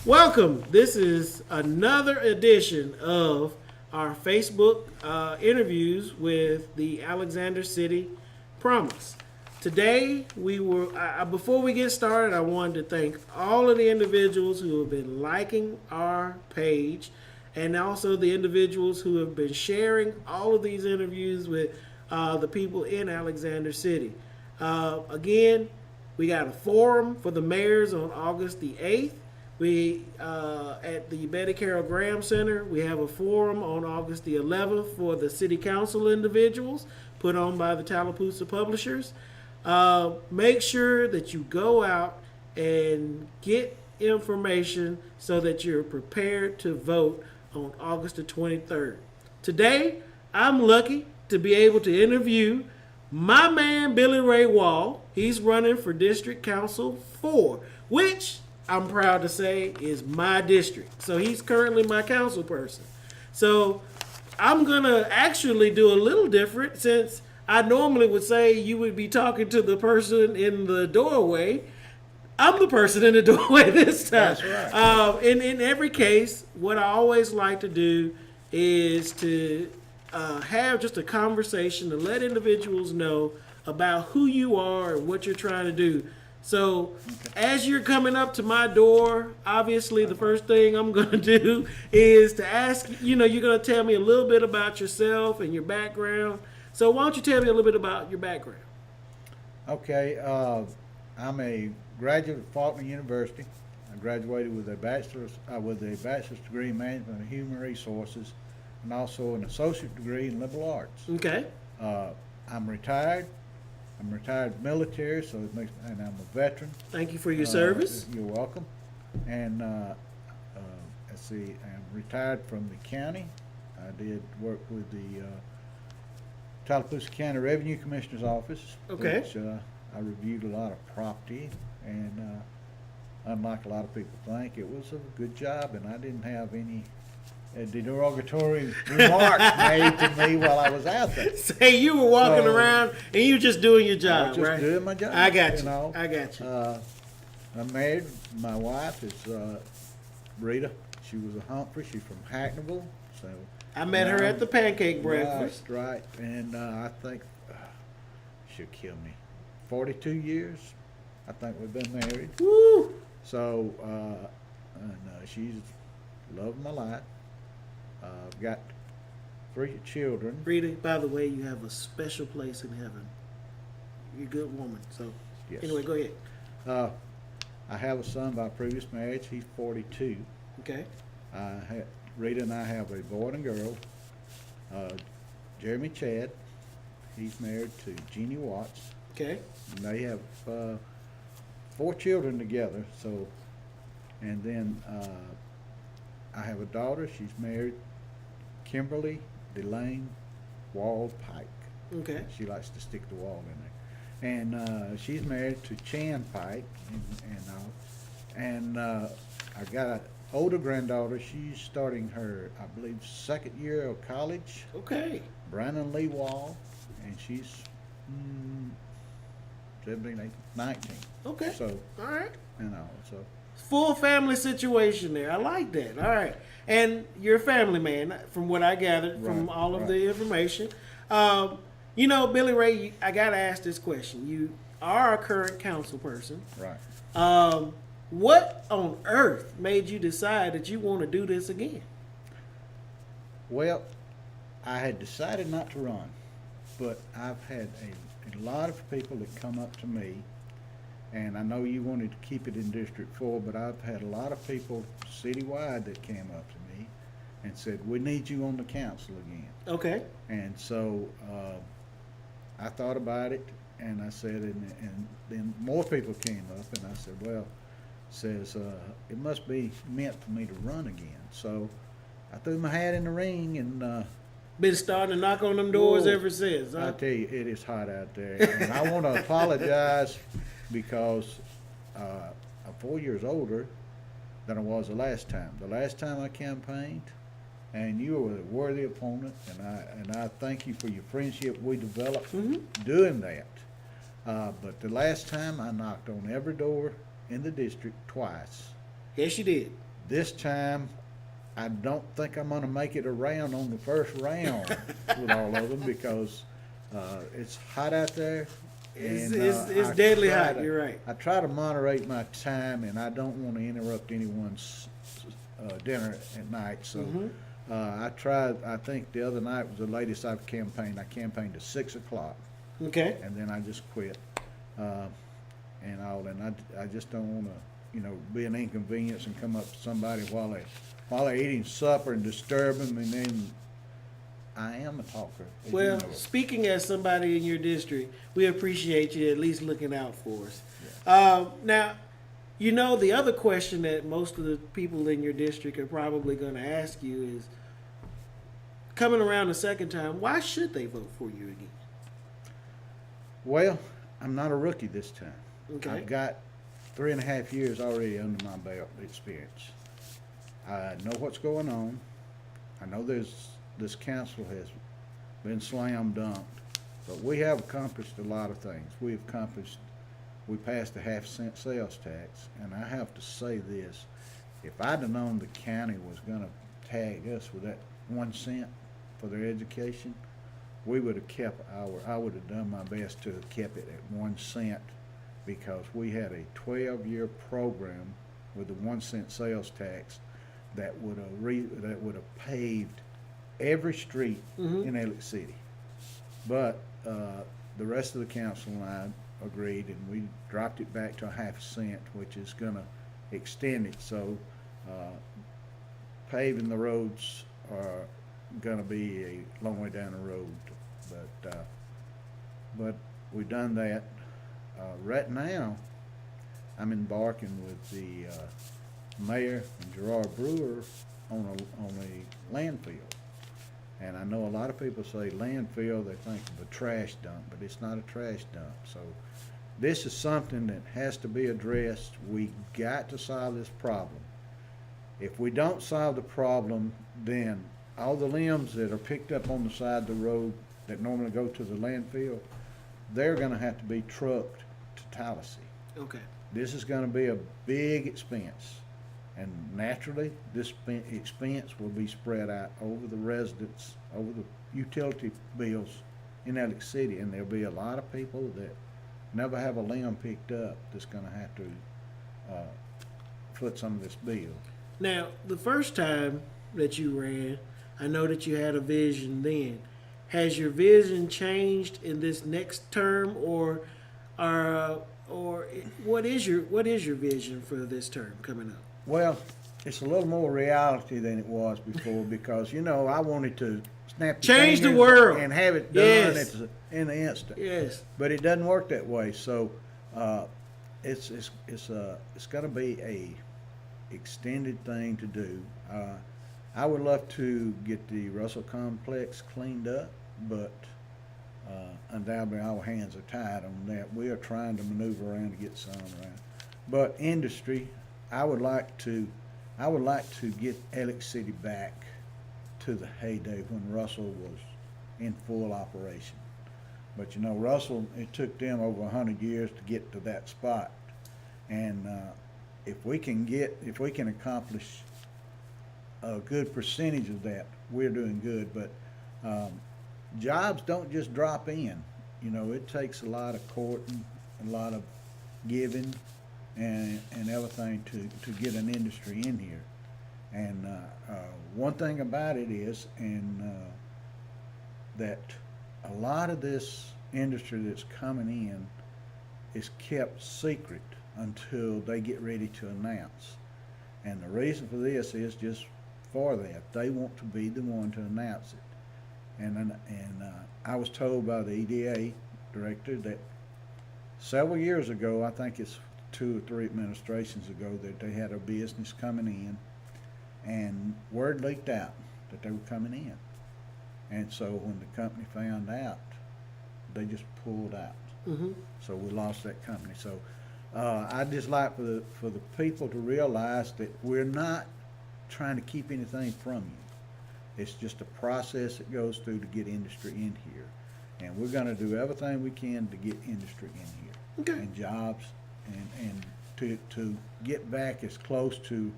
Welcome. This is another edition of our Facebook interviews with the Alexander City Promise. Today, before we get started, I wanted to thank all of the individuals who have been liking our page and also the individuals who have been sharing all of these interviews with the people in Alexander City. Again, we got a forum for the mayors on August the 8th. We, at the Betty Carroll Graham Center, we have a forum on August the 11th for the city council individuals put on by the Tallapoosa Publishers. Make sure that you go out and get information so that you're prepared to vote on August the 23rd. Today, I'm lucky to be able to interview my man, Billy Ray Wall. He's running for District Council 4, which I'm proud to say is my district. So he's currently my council person. So I'm going to actually do a little different, since I normally would say you would be talking to the person in the doorway. I'm the person in the doorway this time. That's right. In every case, what I always like to do is to have just a conversation to let individuals know about who you are and what you're trying to do. So as you're coming up to my door, obviously the first thing I'm going to do is to ask, you're going to tell me a little bit about yourself and your background. So why don't you tell me a little bit about your background? Okay, I'm a graduate of Faulkner University. I graduated with a bachelor's degree in management and human resources, and also an associate degree in liberal arts. Okay. I'm retired. I'm retired military, and I'm a veteran. Thank you for your service. You're welcome. And let's see, I'm retired from the county. I did work with the Tallapoosa County Revenue Commissioner's Office. Okay. Which I reviewed a lot of property, and unlike a lot of people think, it was a good job, and I didn't have any derogatory remarks made to me while I was out there. Say you were walking around and you were just doing your job, I was just right? doing my job. I got you. know. I got you. I'm married. My wife is Rita. She was a Humphrey. She's from Hackneyville. So I met her at the pancake breakfast. Right. And I think she'll kill me. 42 years, I think we've been married. Woo! So, she's love of my life. I've got 3 children. Rita, by the way, you have a special place in heaven. You're a good woman. So, Yes. Anyway, go ahead. I have a son by previous marriage. He's 42. Okay. Rita and I have a boy and a girl. Jeremy Chad, he's married to Jeannie Watts. Okay. And they have 4 children together. So, and then I have a daughter. She's married, Kimberly Delane Wall Pike. Okay. She likes to stick the wall in there. And she's married to Chan Pike, and I've got an older granddaughter. She's starting her, I believe, 2nd year of college. Okay. Brandon Lee Wall, and she's 17, 18, 19. Okay. So, all right. So. Full family situation there. I like that. All right. And you're a family man, from what I gathered from Right, all of right. the information. Billy Ray, I got to ask this question. You are a current council person. Right. What on earth made you decide that you want to do this again? Well, I had decided not to run, but I've had a lot of people that come up to me, and I know you wanted to keep it in District 4, but I've had a lot of people citywide that came up to me and said, we need you on the council again. Okay. And so I thought about it, and I said, and then more people came up, and I said, well, it must be meant for me to run again. So I threw my hat in the ring, and Been starting to knock on them doors Whoa. ever since. Huh? I tell you, it is hot out there. And I want to apologize because I'm 4 years older. than I was the last time. The last time I campaigned, and you were a worthy opponent, and I thank you for your friendship we developed doing that. But the last time I knocked on every door in the district twice. Yes, you did. This time, I don't think I'm gonna make it around on the first round with all of them because it's hot out there. It's I deadly try hot. to- You're right. I try to moderate my time, and I don't want to interrupt anyone's dinner at night. So I tried. I think the other night was the latest I've campaigned. I campaigned to 6 o'clock, Okay. and then I just quit. And I just don't want to, be an inconvenience and come up to somebody while they're eating supper and disturb them, and then I am a talker. as you Well, know. speaking as somebody in your district, we appreciate you at least looking out for us. Now, the other question that most of the people in your district are probably going to ask you is, coming around the second time, why should they vote for you again? Well, I'm not a rookie this time. Okay. I've got 3.5 years already under my belt experience. I know what's going on. I know this council has been slam dunked, but we have accomplished a lot of things. We passed a 0.5-cent sales tax, and I have to say this, if I'd have known the county was gonna tag us with that 1 cent for their education, I would have done my best to have kept it at 1 cent, because we had a 12-year program with the 1 cent sales tax that would have paved every street in Elliott City. But the rest of the council and I agreed, and we dropped it back to a 0.5 cent, which is going to extend it. So paving the roads are going to be a long way down the road. But we've done that. Right now, I'm embarking with the mayor and Gerard Brewer on a landfill. And I know a lot of people say landfill, they think of a trash dump, but it's not a trash dump. So this is something that has to be addressed. We got to solve this problem. If we don't solve the problem, then all the limbs that are picked up on the side of the road that normally go to the landfill, they're gonna have to be trucked to Tallahassee. Okay. This is gonna be a big expense. And naturally, this expense will be spread out over the residents, over the utility bills in Elliott City. And there'll be a lot of people that never have a limb picked up that's gonna have to foot some of this bill. Now, the first time that you ran, I know that you had a vision then. Has your vision changed in this next term, or what is your vision for this term coming up? Well, it's a little more reality than it was before because, I wanted to snap your Change the fingers world. and have it done Yes. in the instant. Yes. But it doesn't work that way. So it's going to be a extended thing to do. I would love to get the Russell Complex cleaned up, but undoubtedly our hands are tied on that. We are trying to maneuver around to get some around. But industry, I would like to get Elliott City back to the heyday when Russell was in full operation. But Russell, it took them over 100 years to get to that spot. And if we can accomplish a good percentage of that, we're doing good. But jobs don't just drop in. It takes a lot of courting, a lot of giving, and everything to get an industry in here. And one thing about it is, that a lot of this industry that's coming in is kept secret until they get ready to announce. And the reason for this is just for that. They want to be the one to announce it. And I was told by the EDA director that several years ago, I think it's 2 or 3 administrations ago, that they had a business coming in, and word leaked out that they were coming in. And so when the company found out, they just pulled out. So we lost that company. So I'd just like for the people to realize that we're not trying to keep anything from you. It's just a process that goes through to get industry in here. And we're gonna do everything we can to get industry in here. Okay. And jobs, and to get back as close to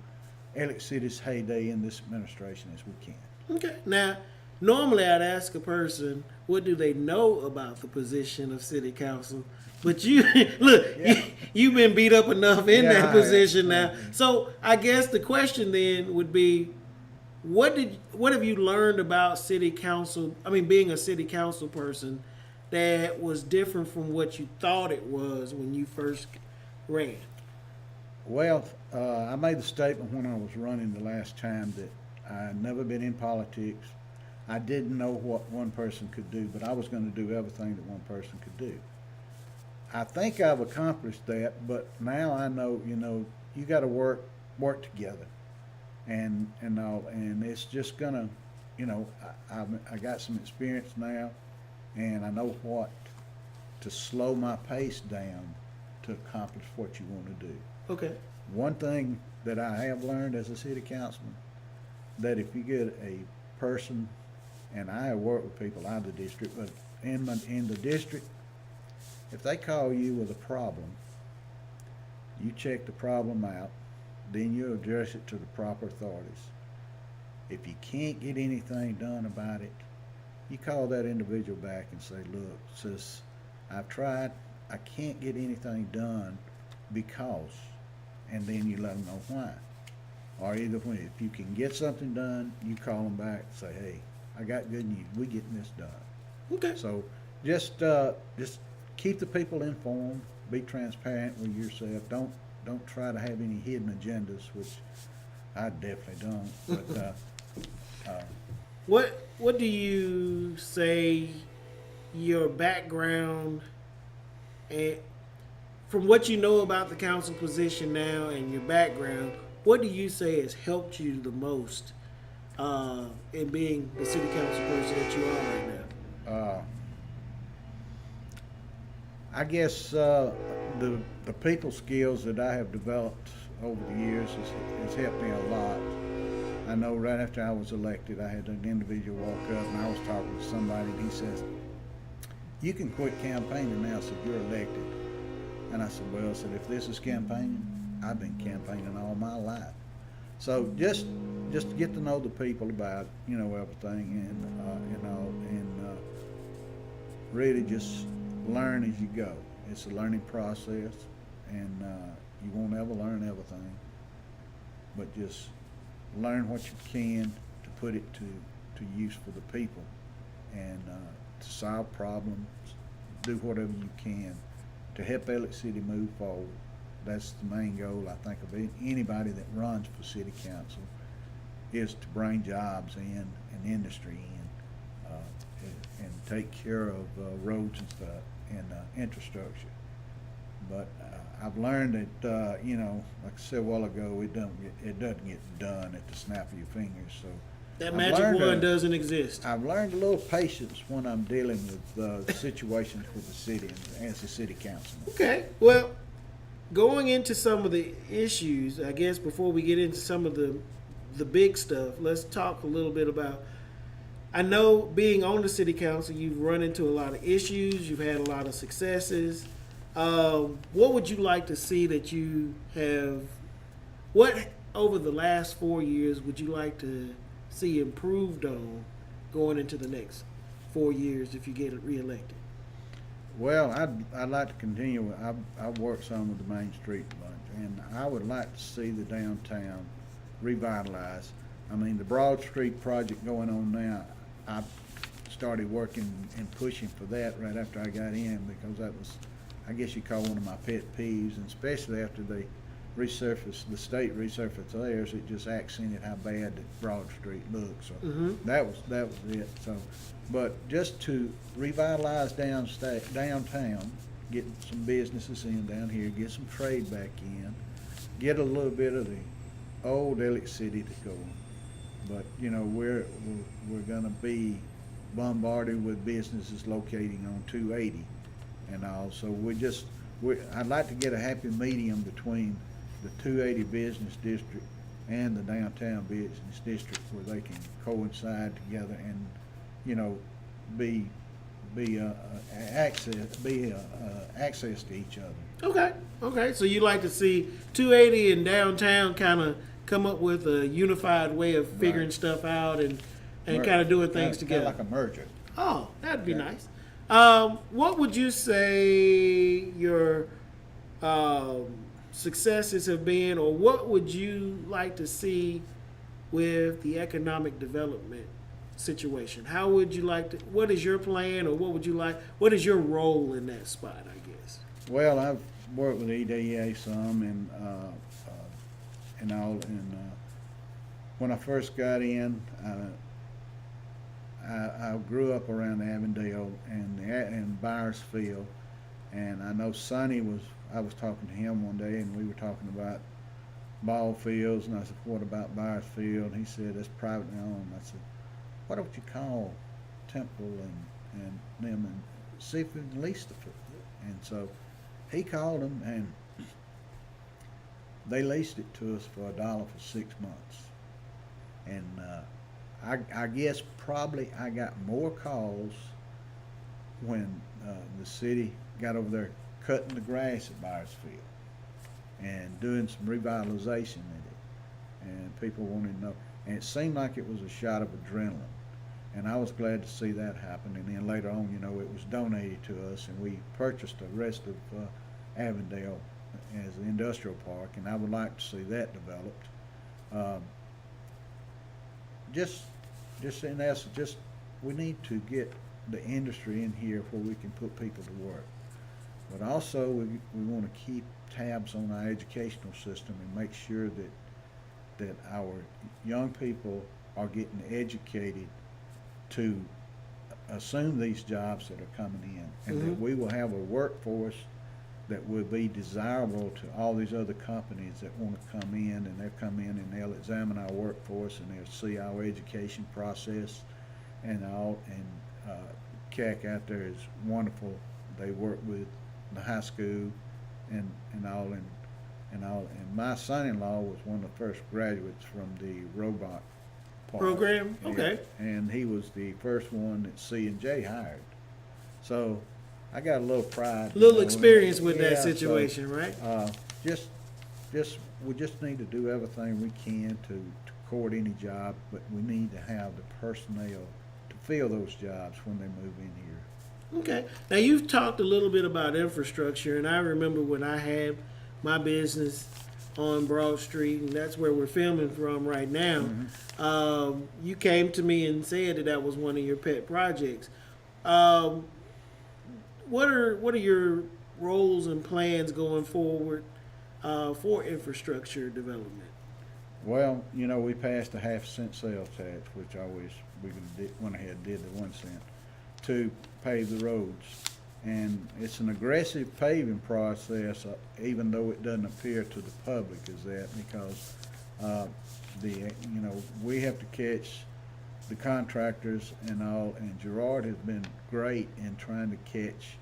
Elliott City's heyday in this administration as we can. Okay. Now, normally I'd ask a person, what do they know about the position of city council? But you, look, Yeah. you've been beat up enough in Yeah, that I position have. now. So I guess the question then would be, what have you learned about city council? I mean, being a city council person, that was different from what you thought it was when you first ran. Well, I made the statement when I was running the last time that I had never been in politics. I didn't know what one person could do, but I was going to do everything that one person could do. I think I've accomplished that, but now I know, you got to work together, and all, and it's just gonna, I got some experience now, and I know what to slow my pace down to accomplish what you want to do. Okay. One thing that I have learned as a city councilman, that if you get a person, and I have worked with people out of the district, but in the district, if they call you with a problem, you check the problem out, then you address it to the proper authorities. If you can't get anything done about it, you call that individual back and say, look, sis, I've tried, I can't get anything done because, and then you let them know why. Or either way, if you can get something done, you call them back and say, hey, I got good news, we getting this done. Okay. So just keep the people informed, be transparent with yourself. Don't try to have any hidden agendas, which I definitely don't. But What do you say your background, and from what you know about the council position now and your background, what do you say has helped you the most in being the city council person that you are right now? I guess the people skills that I have developed over the years has helped me a lot. I know right after I was elected, I had an individual walk up and I was talking to somebody and he says, you can quit campaigning now, so you're elected. And I said, well, if this is campaigning, I've been campaigning all my life. So just get to know the people about, everything and really just learn as you go. It's a learning process, and you won't ever learn everything, but just learn what you can to put it to use for the people, and to solve problems, do whatever you can to help Elliott City move forward. That's the main goal, I think, of anybody that runs for city council, is to bring jobs in and industry in, and take care of roads and stuff and infrastructure. But I've learned that like I said a while ago, it doesn't get done at the snap of your fingers. So That magic wand doesn't exist. I've learned a little patience when I'm dealing with situations with the city and as a city councilman. Okay. Well, going into some of the issues, I guess before we get into some of the big stuff, let's talk a little bit about, I know being on the city council, you've run into a lot of issues, you've had a lot of successes. What would you like to see that you have, what over the last 4 years would you like to see improved on going into the next 4 years if you get reelected? Well, I'd like to continue. I've worked some with the Main Street bunch, and I would like to see the downtown revitalized. I mean, the Broad Street project going on now, I started working and pushing for that right after I got in, because that was, I guess you call one of my pet peeves, and especially after they resurfaced, the state resurfaced theirs, it just accented how bad the Broad Street looks. So that was it. So, but just to revitalize downtown, get some businesses in down here, get some trade back in, get a little bit of the old Elliott City to go. But we're going to be bombarded with businesses locating on 280, and all. So we're I'd like to get a happy medium between the 280 business district and the downtown business district where they can coincide together and, you know, be access to each other. Okay. So you like to see 280 and downtown kind of come up with a unified way of figuring Right. stuff out and kind of doing things Kinda together. like a merger. Oh, that'd be Okay. nice. What would you say your successes have been, or what would you like to see with the economic development situation? How would you like to? What is your plan, or what would you like? What is your role in that spot? I guess. Well, I've worked with EDA some and all, and when I first got in, I grew up around Avondale and Byersfield, and I know Sonny I was talking to him one day, and we were talking about ball fields, and I said, "What about Byersfield?" And he said, "It's privately owned." I said, "Why don't you call Temple and them and see if we can lease the field?" And so he called them, and they leased it to us for $1 for 6 months. And I guess probably I got more calls when the city got over there cutting the grass at Byersfield and doing some revitalization in it. And people wanted to know. And it seemed like it was a shot of adrenaline. And I was glad to see that happen. And then later on, you know, it was donated to us, and we purchased the rest of Avondale as an industrial park, and I would like to see that developed. Just in essence, we need to get the industry in here where we can put people to work. But also, we want to keep tabs on our educational system and make sure that our young people are getting educated to assume these jobs that are coming in, and that we will have a workforce that will be desirable to all these other companies that want to come in, and they'll come in and they'll examine our workforce and they'll see our education process and all. And CAC out there is wonderful. They work with the high school and all. And my son-in-law was one of the first graduates from the robot Program? Okay. And he was the first one that C&J hired. So I got a little pride. Little experience with that Yeah, so, situation, right? we just need to do everything we can to court any job, but we need to have the personnel to fill those jobs when they move in here. Okay. Now you've talked a little bit about infrastructure, and I remember when I had my business on Broad Street, and that's where we're filming from right now. You came to me and said that was one of your pet projects. What are your roles and plans going forward for infrastructure development? Well, you know, we passed a 50-cent sales tax, which we went ahead and did the 1 cent to pave the roads. And it's an aggressive paving process, even though it doesn't appear to the public as that, because we have to catch the contractors and all, and Gerard has been great in trying to catch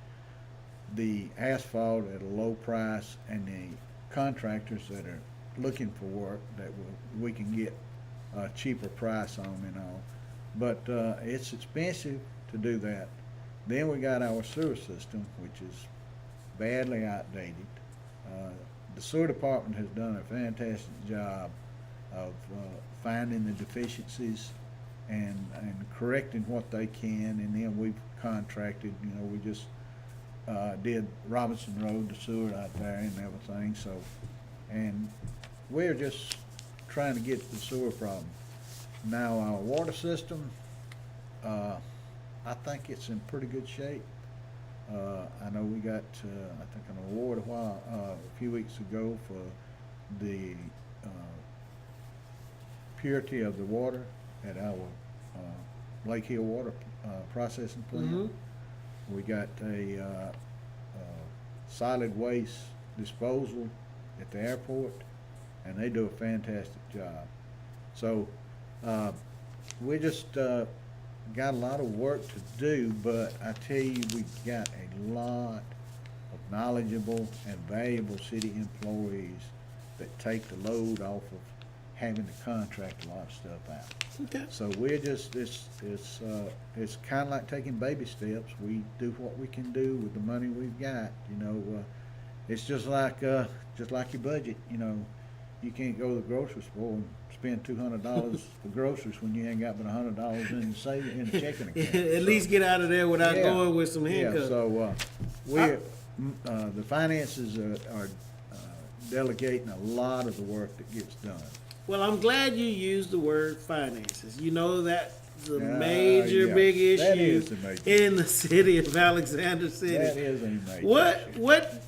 the asphalt at a low price, and the contractors that are looking for work that we can get a cheaper price on and all. But it's expensive to do that. Then we got our sewer system, which is badly outdated. The sewer department has done a fantastic job of finding the deficiencies and correcting what they can, and then we've contracted. You know, we just did Robinson Road, the sewer out there and everything. So, and we're just trying to get the sewer problem. Now our water system, I think it's in pretty good shape. I know we got, I think, an award a few weeks ago for the purity of the water at our Lake Hill water processing plant. We got a solid waste disposal at the airport, and they do a fantastic job. So we just got a lot of work to do, but I tell you, we've got a lot of knowledgeable and valuable city employees that take the load off of having to contract a lot of stuff out. Okay. So we're just, it's kind of like taking baby steps. We do what we can do with the money we've got, it's just like your budget, you can't go to the grocery store and spend $200 for groceries when you ain't got but $100 in the checking account. At least get out of there without going with some handcuffs. Yeah, so the finances are delegating a lot of the work that gets done. Well, I'm glad you used the word finances. You know that's a major big issue in the city of Alexander City. That is a major issue. What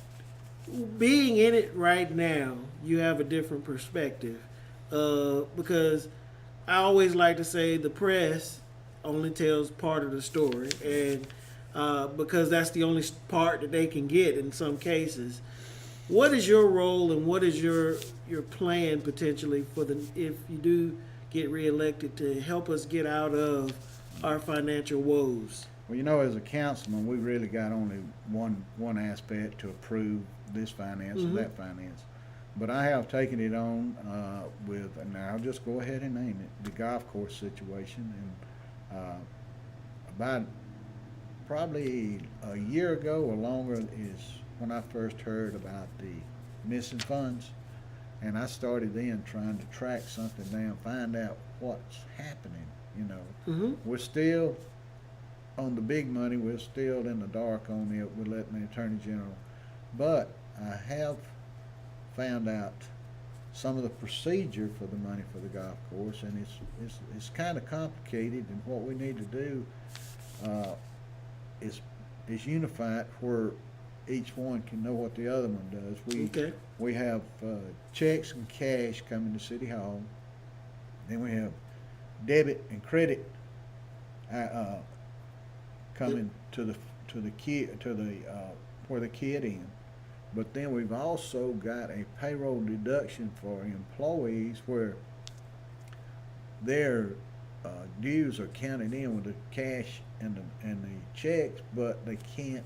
being in it right now, you have a different perspective. Because I always like to say the press only tells part of the story, and because that's the only part that they can get in some cases. What is your role and what is your plan potentially for if you do get reelected to help us get out of our financial woes? Well, as a councilman, we really got only one aspect to approve this finance or that finance. But I have taken it on and I'll just go ahead and name it, the golf course situation. And about probably a year ago or longer is when I first heard about the missing funds. And I started then trying to track something down, find out what's happening, We're still on the big money. We're still in the dark on it. We're letting the Attorney General. But I have found out some of the procedure for the money for the golf course, and it's kind of complicated. And what we need to do is unify it where each one can know what the other one does. We have checks and cash coming to City Hall. Then we have debit and credit coming to the kid where the kid in. But then we've also got a payroll deduction for employees where their dues are counted in with the cash and the checks, but they can't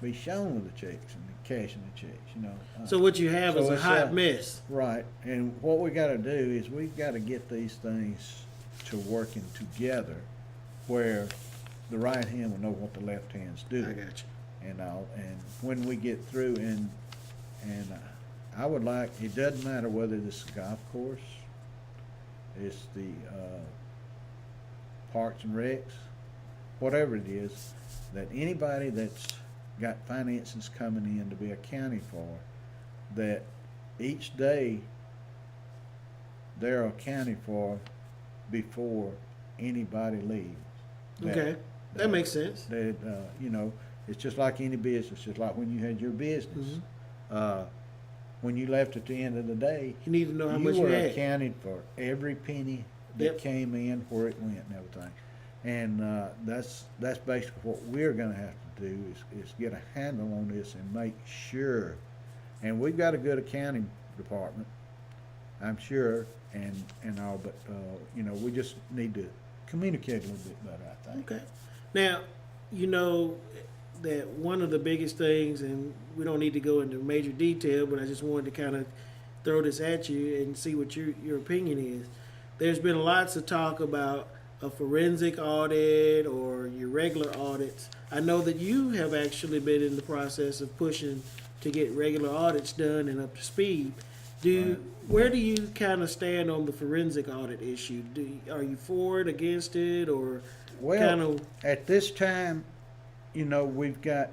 be shown with the checks and the cash and the checks. So what you have is a hot mess. Right. And what we got to do is we've got to get these things to working together where the right hand will know what the left hand's doing. I got you. And when we get through, and I would like, it doesn't matter whether this is a golf course, it's the Parks and Recs, whatever it is, that anybody that's got finances coming in to be accounted for, that each day they're accounted for before anybody leaves. That makes sense. That it's just like any business, just like when you had your business. When you left at the end of the day, you need to know how much you were had. accounted for every penny that came in, where it went, and everything. And that's basically what we're going to have to do is get a handle on this and make sure. And we've got a good accounting department, I'm sure, and all, but we just need to communicate a little bit better, I think. Okay. Now, you know that one of the biggest things, and we don't need to go into major detail, but I just wanted to kind of throw this at you and see what your opinion is. There's been lots of talk about a forensic audit or your regular audits. I know that you have actually been in the process of pushing to get regular audits done and up to speed. Where do you kind of stand on the forensic audit issue? Are you for it, against it, or kind of? At this time, we've got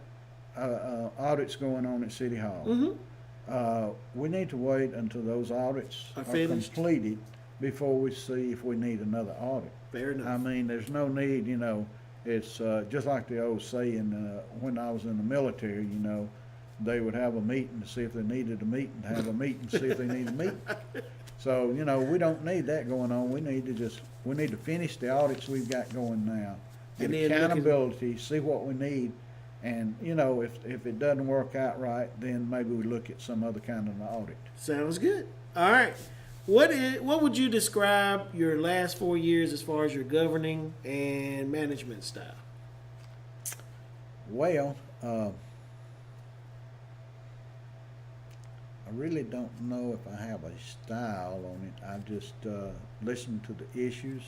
audits going on at City Hall. We need to wait until those audits are completed before we see if we need another audit. Fair enough. I mean, there's no need, it's just like the old saying, when I was in the military, they would have a meeting to see if they needed a meeting, have a meeting to see if they need a meeting. So, we don't need that going on. We need to finish the audits we've got going now, get accountability, see what we need, and, if it doesn't work out right, then maybe we look at some other kind of an audit. Sounds good. All right. What would you describe your last 4 years as far as your governing and management style? Well, I really don't know if I have a style on it. I just listen to the issues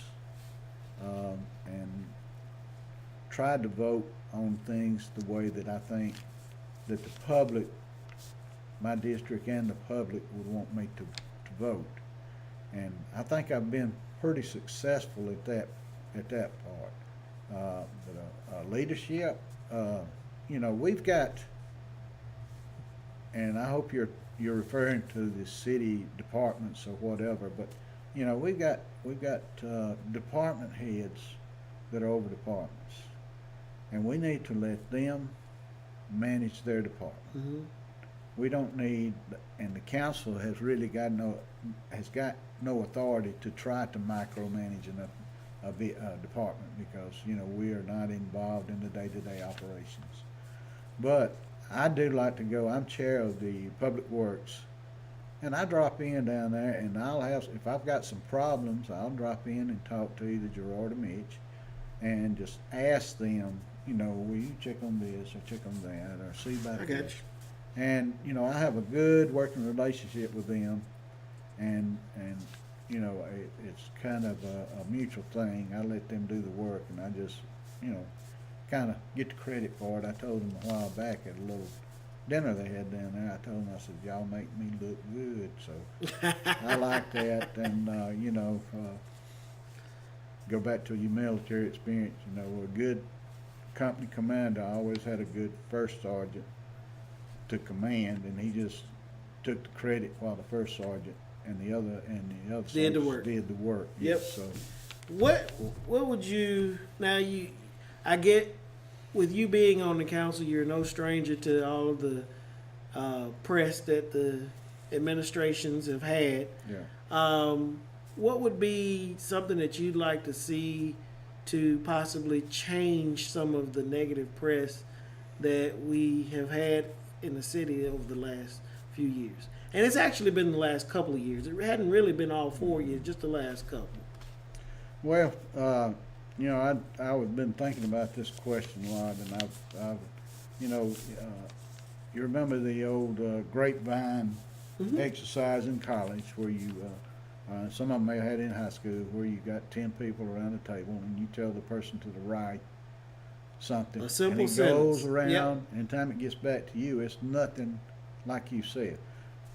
and try to vote on things the way that I think that the public, my district and the public would want me to vote. And I think I've been pretty successful at that part. But leadership, we've got, and I hope you're referring to the city departments or whatever, but we've got department heads that are over departments, and we need to let them manage their department. Mm-hmm. We don't need, and the council has got no authority to try to micromanage a department, because we are not involved in the day-to-day operations. But I do like to go. I'm chair of the Public Works, and I drop in down there, and if I've got some problems, I'll drop in and talk to either Gerard or Mitch, and just ask them, will you check on this or check on that or see about I this? got you. And I have a good working relationship with them, and it's kind of a mutual thing. I let them do the work, and I just kind of get the credit for it. I told them a while back at a little dinner they had down there. I told them, I said, y'all make me look good, so I like that. And go back to your military experience. A good company commander always had a good first sergeant to command, and he just took the credit while the first sergeant and the other Did the sergeants work. did the work. Yep. Yes, so What would you now? I get, with you being on the council, you're no stranger to all of the press that the administrations have had. yeah. What would be something that you'd like to see to possibly change some of the negative press that we have had in the city over the last few years? And it's actually been the last couple of years. It hadn't really been all 4 years, just the last couple. Well, I've been thinking about this question a lot, and I've you remember the old grapevine Mm-hmm. exercise in college where you, some of them may have had in high school, where you got 10 people around the table and you tell the person to the right something, A simple and it sentence. goes around, Yep. and time it gets back to you, it's nothing like you said.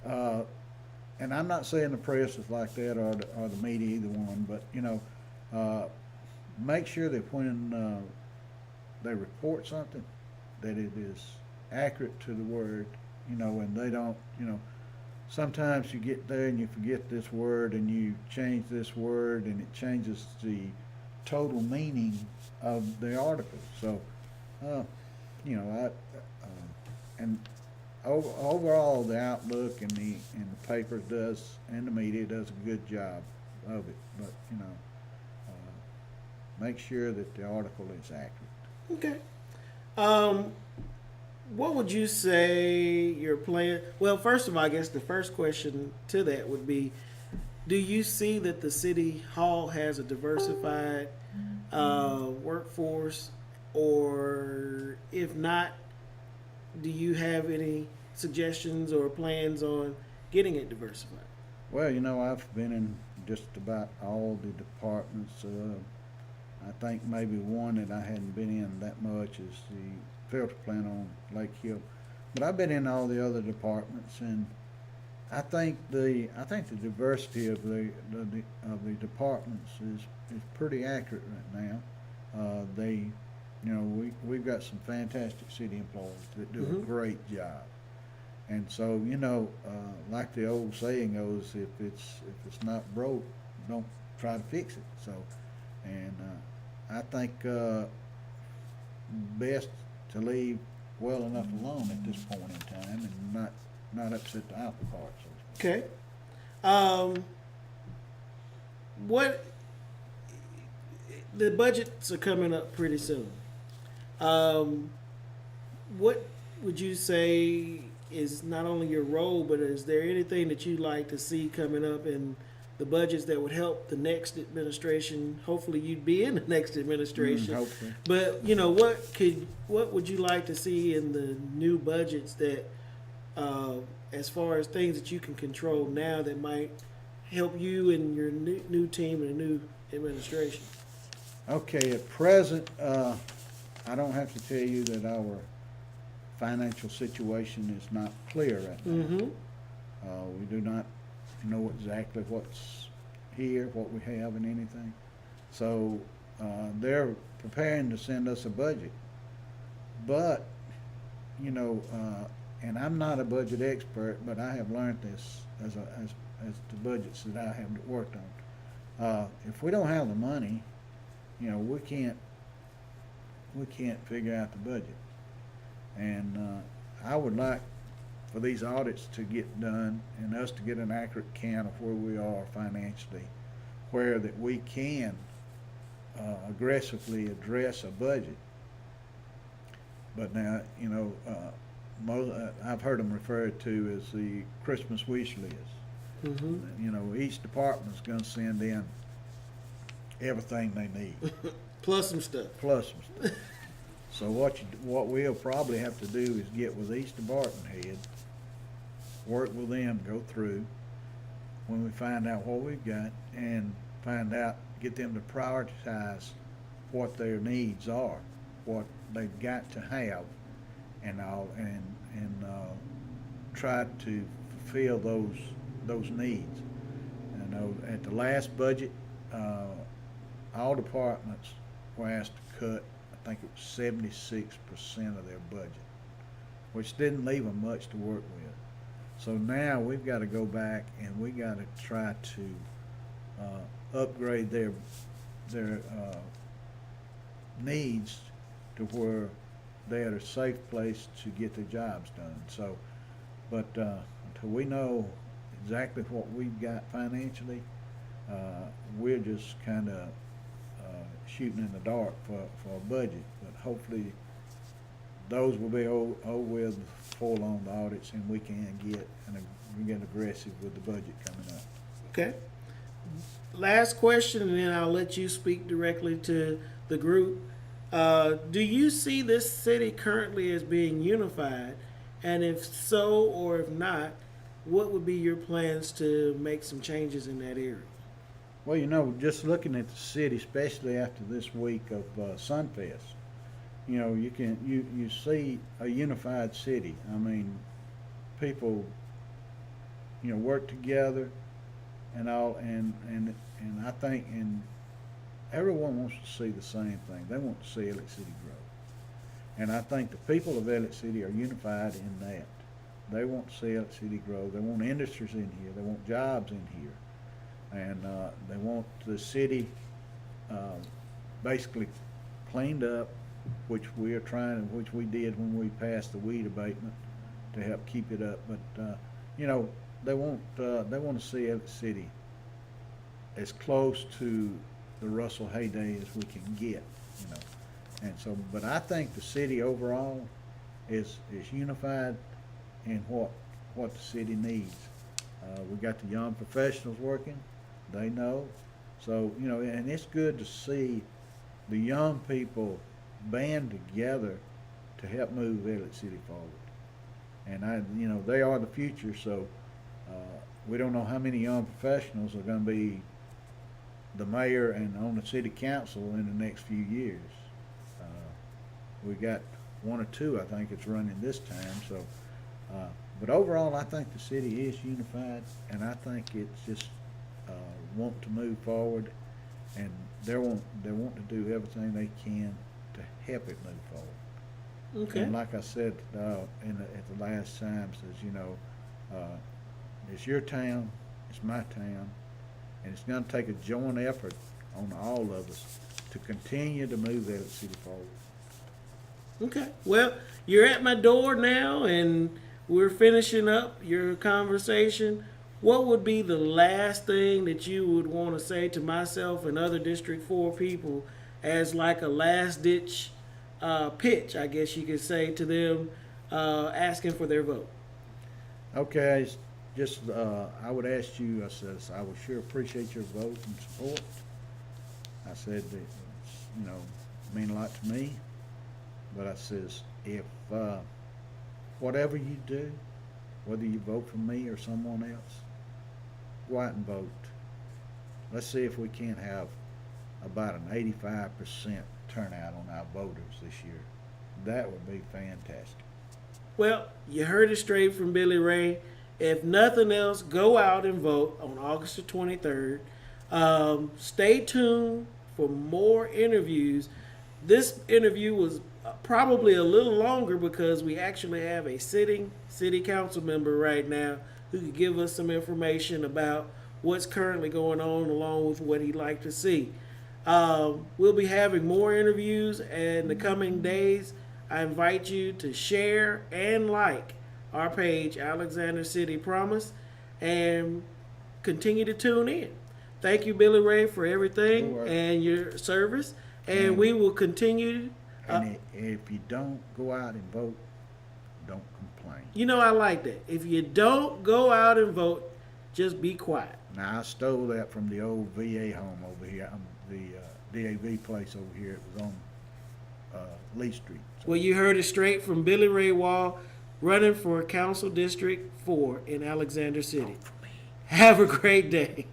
And I'm not saying the press is like that, or the media, either one, but make sure that when they report something, that it is accurate to the word, and they don't, sometimes you get there and you forget this word and you change this word and it changes the total meaning of the article. So, and overall the Outlook and the paper does, and the media does a good job of it, but make sure that the article is accurate. Okay. What would you say your plan? Well, first of all, I guess the first question to that would be, do you see that the city hall has a diversified workforce? Or if not, do you have any suggestions or plans on getting it diversified? Well, I've been in just about all the departments. I think maybe one that I hadn't been in that much is the filter plant on Lake Hill, but I've been in all the other departments, and I think the diversity of the departments is pretty accurate right now. We've got some fantastic city employees that do Mm-hmm. a great job, and so like the old saying goes, if it's not broke, don't try to fix it. So, and I think best to leave well enough alone at this point in time and not upset the apple cart. So. Okay. What the budgets are coming up pretty soon. What would you say is not only your role, but is there anything that you'd like to see coming up in the budgets that would help the next administration? Hopefully you'd be in the next administration. Hopefully. But what would you like to see in the new budgets that as far as things that you can control now that might help you and your new team and new administration? Okay, at present, I don't have to tell you that our financial situation is not clear right now. Mm-hmm. We do not know exactly what's here, what we have and anything. So, they're preparing to send us a budget. But, you know, and I'm not a budget expert, but I have learned this as the budgets that I have worked on. If we don't have the money, you know, we can't figure out the budget. And I would like for these audits to get done and us to get an accurate count of where we are financially, where that we can aggressively address a budget. But now, you know, I've heard them referred to as the Christmas wish list. Mm-hmm. You know, each department's going to send in everything they need, Plus some stuff. plus some stuff. So what we'll probably have to do is get with each department head, work with them, go through, when we find out what we've got, and get them to prioritize what their needs are, what they've got to have, and try to fulfill those needs. You know, at the last budget, all departments were asked to cut, I think it was 76% of their budget, which didn't leave them much to work with. So now we've got to go back and we got to try to upgrade their needs to where they're at a safe place to get their jobs done. So, but until we know exactly what we've got financially, we're just kind of shooting in the dark for a budget. But hopefully those will be over with full on the audits, and we can get aggressive with the budget coming up. Okay. Last question, and then I'll let you speak directly to the group. Do you see this city currently as being unified? And if so, or if not, what would be your plans to make some changes in that area? Well, you know, just looking at the city, especially after this week of Sunfest, you know, you see a unified city. I mean, people, you know, work together and all, and I think, and everyone wants to see the same thing. They want to see Elliott City grow, and I think the people of Elliott City are unified in that. They want to see Elliott City grow. They want industries in here. They want jobs in here, and they want the city basically cleaned up, which we are trying, which we did when we passed the weed abatement to help keep it up. But you know, they want to see Elliott City as close to the Russell heyday as we can get, you know. And so, but I think the city overall is unified in what the city needs. We got the young professionals working; they know. So, you know, and it's good to see the young people band together to help move Elliott City forward. And you know, they are the future. So we don't know how many young professionals are going to be the mayor and on the city council in the next few years. We got one or two, I think, it's running this time. So, but overall, I think the city is unified, and I think it's just want to move forward, and they want to do everything they can to help it move forward. Okay. And like I said at the last time, says, you know, it's your town, it's my town, and it's going to take a joint effort on all of us to continue to move Elliott City forward. Okay. Well, you're at my door now, and we're finishing up your conversation. What would be the last thing that you would want to say to myself and other District 4 people as like a last-ditch pitch, I guess you could say, to them asking for their vote? Okay, just I would ask you, I says, I would sure appreciate your vote and support. I said that it's, you know, mean a lot to me, but I says, if whatever you do, whether you vote for me or someone else, go out and vote. Let's see if we can't have about an 85% turnout on our voters this year. That would be fantastic. Well, you heard it straight from Billy Ray. If nothing else, go out and vote on August the 23rd. Stay tuned for more interviews. This interview was probably a little longer because we actually have a sitting city council member right now who could give us some information about what's currently going on along with what he'd like to see. We'll be having more interviews in the coming days. I invite you to share and like our page, Alexander City Promise, and continue to tune in. Thank you, Billy Ray, for everything and your service. And we will continue. And if you don't go out and vote, don't complain. You know, I like that. If you don't go out and vote, just be quiet. Now, I stole that from the old VA home over here, the DAV place over here. It was on Lee Street. So, Well, you heard it straight from Billy Ray Wall, running for Council District 4 in Alexander City. Have a great day.